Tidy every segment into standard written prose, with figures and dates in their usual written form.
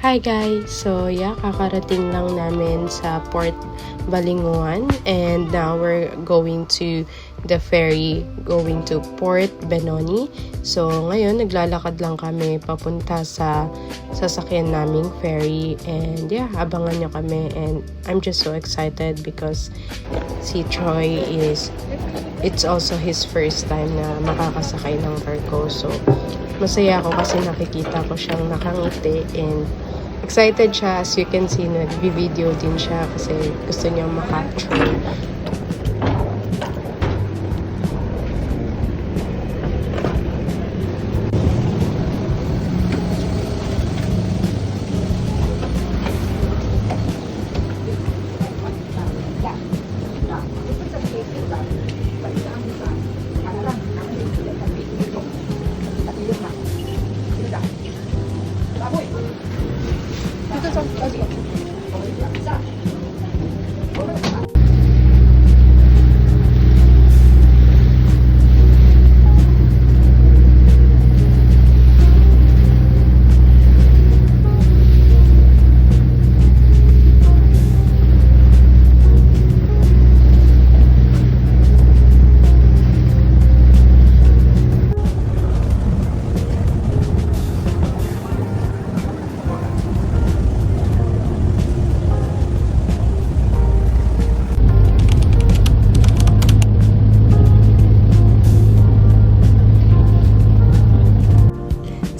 Hi guys! So yeah, kakarating lang namin sa Port Balinguan and now we're going to the ferry going to Port Benoni. So ngayon naglalakad lang kami papunta sa sasakyan naming ferry and yeah, abangan nyo kami and I'm just so excited because si Troy it's also his first time na makakasakay ng barko. So masaya ako kasi nakikita ko siyang nakangiti and excited siya. As you can see, nag-video din siya kasi gusto niya makapture.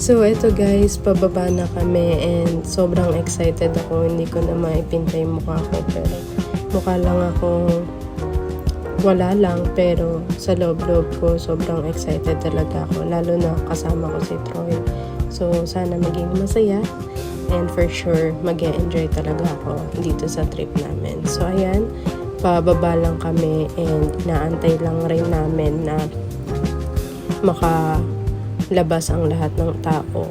So, eto guys, pababa na kami and sobrang excited ako. Hindi ko na maipintay mukha ko pero mukha lang akong wala lang pero sa loob-loob ko sobrang excited talaga ako. Lalo na kasama ko si Troy. So, sana maging masaya and for sure mag-e-enjoy talaga ako dito sa trip namin. So, ayan, pababa lang kami and naantay lang rin namin na labas ang lahat ng tao.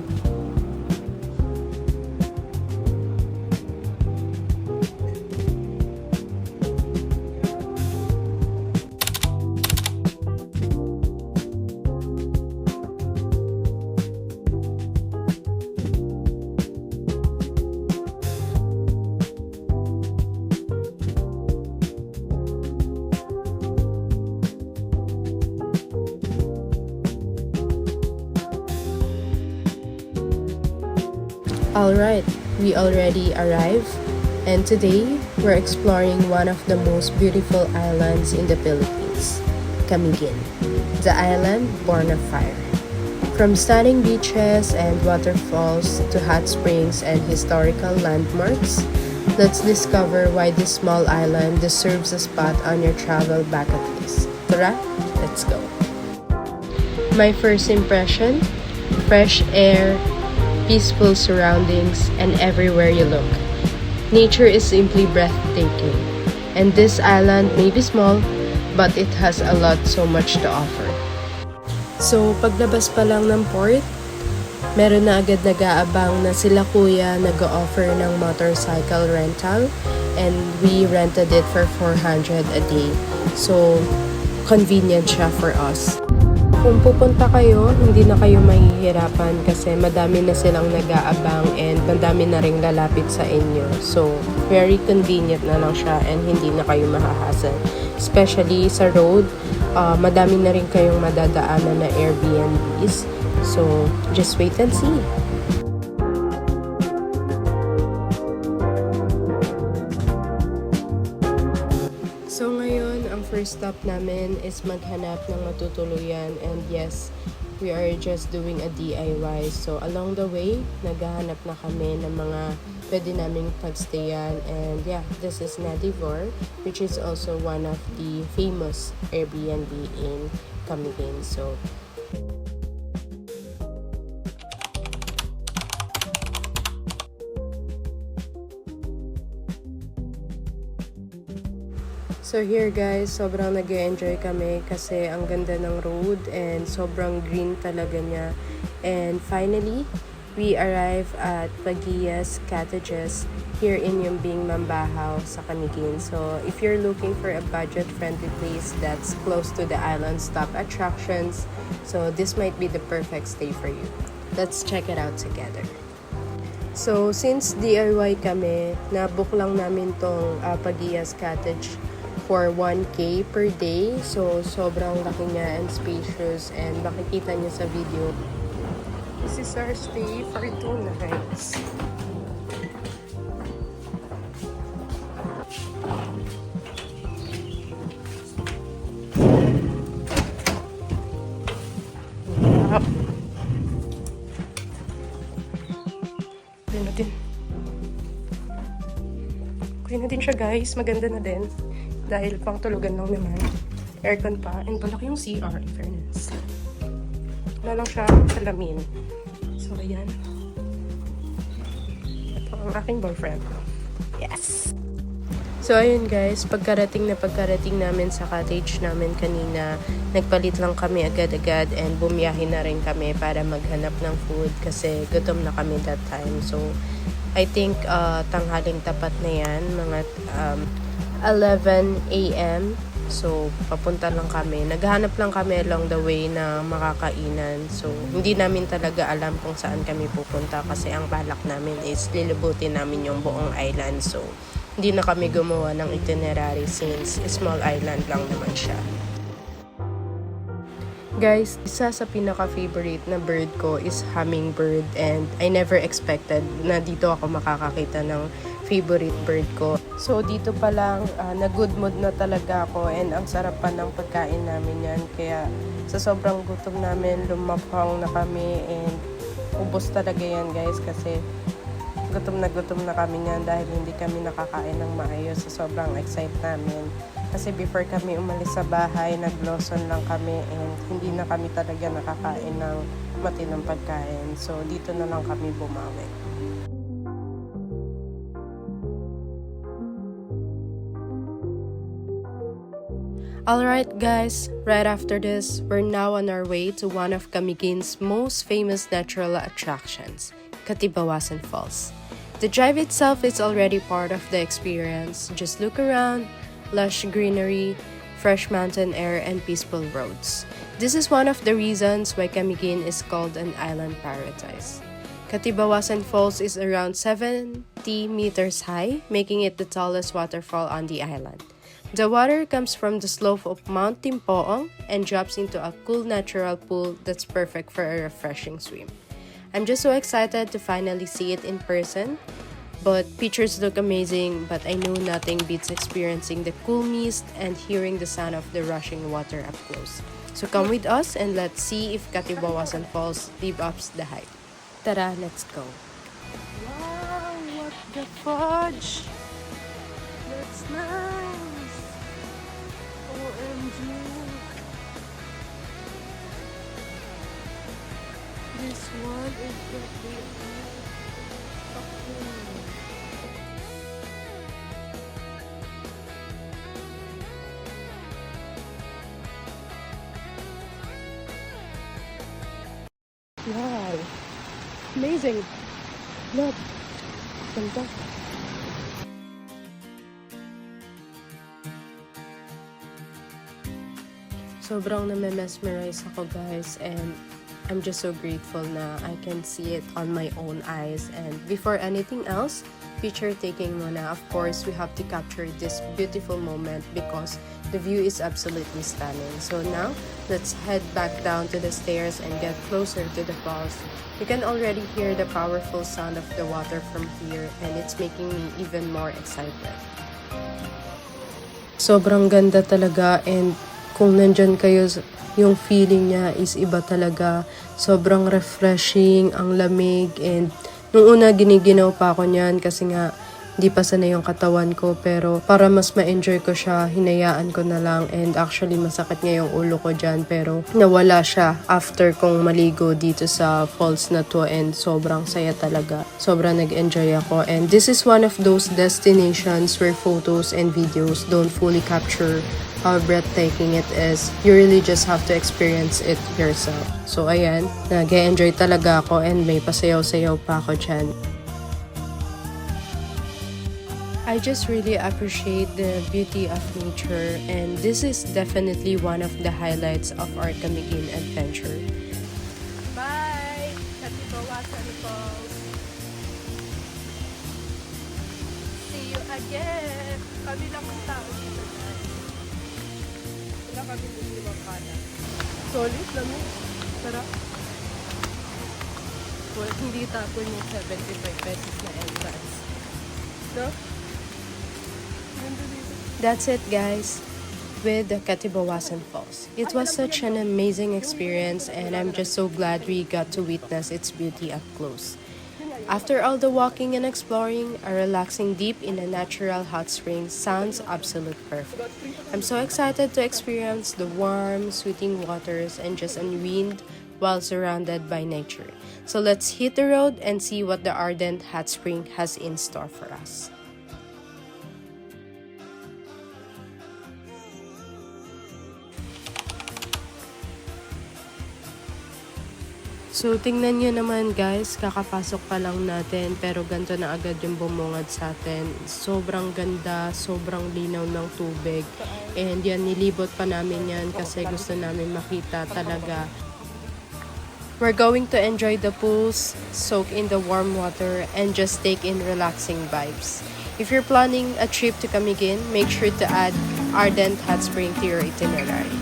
Alright, we already arrived and today we're exploring one of the most beautiful islands in the Philippines, Camiguin, the island born of fire. From stunning beaches and waterfalls to hot springs and historical landmarks, let's discover why this small island deserves a spot on your travel bucket list. Tara, let's go! My first impression, fresh air, peaceful surroundings, and everywhere you look. Nature is simply breathtaking. And this island may be small, but it has so much to offer. So, paglabas pa lang ng port, meron na agad nag-aabang na sila kuya nag-offer ng motorcycle rental and we rented it for 400 a day. So, convenient siya for us. Kung pupunta kayo, hindi na kayo mahihirapan kasi madami na silang nag-aabang and madami na ring lalapit sa inyo. So, very convenient na lang siya and hindi na kayo mahahasal. Especially sa road, madami na rin kayong madadaanan na Airbnbs. So, just wait and see. So ngayon, ang first stop namin is maghanap ng matutuluyan and yes, we are just doing a DIY. So along the way, naghahanap na kami ng mga pwede naming pagstayan and yeah, this is Nadivor, which is also one of the famous Airbnb in Camiguin. So here guys, sobrang nag-enjoy kami kasi ang ganda ng road and sobrang green talaga niya. And finally, we arrive at Pagias Cottages here in Yumbing, Mambahaw sa Camiguin. So if you're looking for a budget-friendly place that's close to the island's top attractions, so this might be the perfect stay for you. Let's check it out together. So, since DIY kami, nabook lang namin tong Pagiyas Cottage for 1K per day. So, sobrang laki niya and spacious, and makikita niyo sa video. This is our stay for 2 nights. Wow. Okay na din siya, guys. Maganda na din. Dahil pang tulugan lang naman. Aircon pa. And malaki yung CR, in fairness. Wala lang siya salamin. So, ayan. Ito ang aking boyfriend. Yes! So, ayun guys. Pagkarating namin sa cottage namin kanina, nagpalit lang kami agad-agad and bumiyahe na rin kami para maghanap ng food kasi gutom na kami that time. So, I think tanghaling tapat na yan, mga 11 a.m. So, papunta lang kami. Naghahanap lang kami along the way na makakainan. So, hindi namin talaga alam kung saan kami pupunta kasi ang balak namin is lilibutin namin yung buong island. So, hindi na kami gumawa ng itinerary since small island lang naman siya. Guys, isa sa pinaka-favorite na bird ko is hummingbird, and I never expected na dito ako makakakita ng favorite bird ko. So dito pa lang, na good mood na talaga ako, and ang sarap pa ng pagkain namin yan. Kaya sa sobrang gutom namin, lumapang na kami, and ubos talaga yan guys kasi gutom na kami niyan dahil hindi kami nakakain ng maayos. So sobrang excited namin. Kasi before kami umalis sa bahay, nag-Lawson lang kami and hindi na kami talaga nakakain ng matinong pagkain. So, dito na lang kami bumawi. Alright guys, right after this, we're now on our way to one of Camigin's most famous natural attractions, Katibawasan Falls. The drive itself is already part of the experience. Just look around. Lush greenery, fresh mountain air, and peaceful roads. This is one of the reasons why Camiguin is called an island paradise. Katibawasan Falls is around 70 meters high, making it the tallest waterfall on the island. The water comes from the slope of Mount Timpoong and drops into a cool natural pool that's perfect for a refreshing swim. I'm just so excited to finally see it in person. But pictures look amazing, but I know nothing beats experiencing the cool mist and hearing the sound of the rushing water up close. So come with us and let's see if Katibawasan Falls live up the hype. Tara, let's go. Wow, what the fudge! That's nice! OMG! This one is pretty. Wow! Amazing! Look! Ganda! Sobrang na-mesmerize ako guys, and I'm just so grateful na I can see it on my own eyes. And before anything else, picture taking muna. Of course, we have to capture this beautiful moment because the view is absolutely stunning. So now, let's head back down to the stairs and get closer to the falls. You can already hear the powerful sound of the water from here, and it's making me even more excited. Sobrang ganda talaga, and kung nandyan kayo, yung feeling niya is iba talaga. Sobrang refreshing, ang lamig, and nung una giniginaw pa ako niyan kasi nga di pa sanay yung katawan ko, pero para mas ma-enjoy ko siya, hinayaan ko na lang, and actually masakit nga yung ulo ko dyan, pero nawala siya after kong maligo dito sa falls na to, and sobrang saya talaga. Sobrang nag-enjoy ako, and this is one of those destinations where photos and videos don't fully capture how breathtaking it is. You really just have to experience it yourself. So ayan, nag-enjoy talaga ako, and may pasayaw-sayaw pa ako dyan. I just really appreciate the beauty of nature, and this is definitely one of the highlights of our Camiguin adventure. Bye! Katibawasan Falls! Yes! Kami lang ang tao dito. Wala kami dito ng kanan. Solid, lamig. Sarap. Well, hindi tapon yung 75 pesos na entrance. No? That's it, guys, with the Katibawasan Falls. It was such an amazing experience, and I'm just so glad we got to witness its beauty up close. After all the walking and exploring, a relaxing deep in a natural hot spring sounds absolute perfect. I'm so excited to experience the warm, soothing waters and just unwind while surrounded by nature. So let's hit the road and see what the Ardent Hot Spring has in store for us. So, tingnan nyo naman guys, kakapasok pa lang natin pero ganito na agad yung bumungad sa atin. Sobrang ganda, sobrang linaw ng tubig. And yan, nilibot pa namin yan kasi gusto namin makita talaga. We're going to enjoy the pools, soak in the warm water, and just take in relaxing vibes. If you're planning a trip to Camiguin, make sure to add Ardent Hot Spring to your itinerary.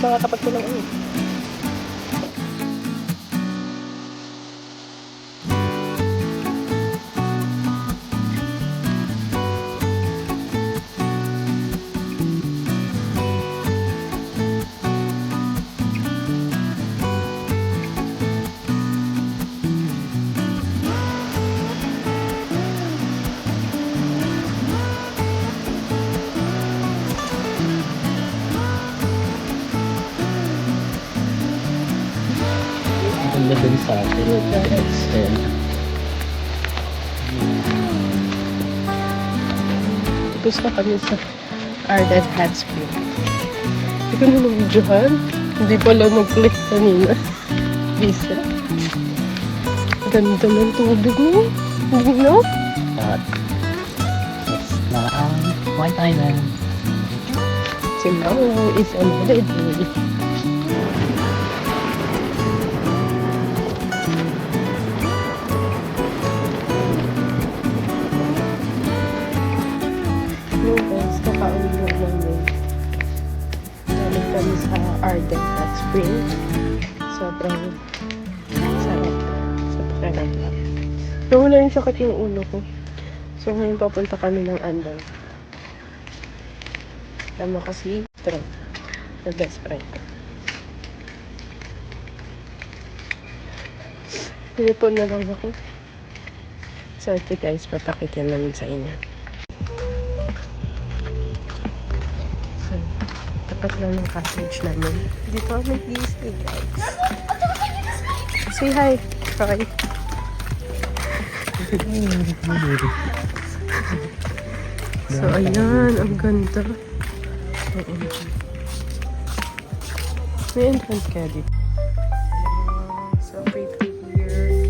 Kapag ko lang Ganda dun sa atin. Excel. Gusto kami sa Ardent Hot Spring. Hindi ko na nabidyohan. Hindi pala nag-click kanina. Bisa. Ganda ng tubig mo. Hindi no? At it's na ang White Island. Tomorrow is another day. Kakauwi lang namin. Galing kami sa Ardent Hot Spring. Sobrang sarap sa pakiramdam. Nawala yung sakit yung ulo ko. So ngayon papunta kami ng Anday. Tama kasi friend. The best friend ko. Telepon na lang ako. So ito guys, papakita namin sa inyo. Tapat lang ng cottage namin. Dito kami nag-i-stay guys. Say hi. Hi. So ayan, ang ganda. May entrance kaya dito. So pretty here.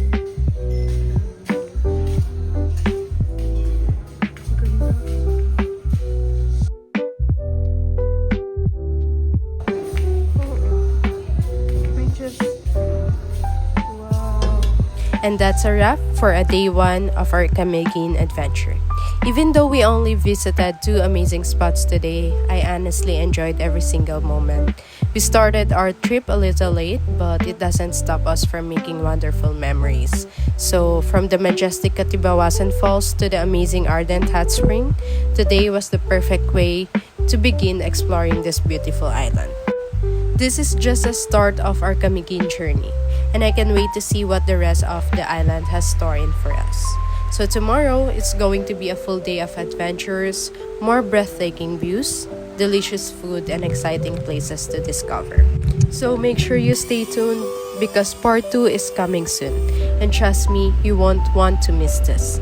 Ganda. And that's a wrap for a day one of our Camiguin adventure. Even though we only visited 2 amazing spots today, I honestly enjoyed every single moment. We started our trip a little late, but it doesn't stop us from making wonderful memories. So, from the majestic Katibawasan Falls to the amazing Ardent Hot Spring, today was the perfect way to begin exploring this beautiful island. This is just a start of our Camiguin journey, and I can wait to see what the rest of the island has stored in for us. So tomorrow, it's going to be a full day of adventures, more breathtaking views, delicious food, and exciting places to discover. So make sure you stay tuned because part 2 is coming soon. And trust me, you won't want to miss this.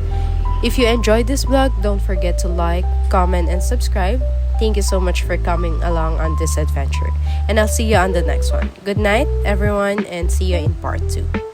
If you enjoyed this vlog, don't forget to like, comment, and subscribe. Thank you so much for coming along on this adventure. And I'll see you on the next one. Good night, everyone, and see you in part 2.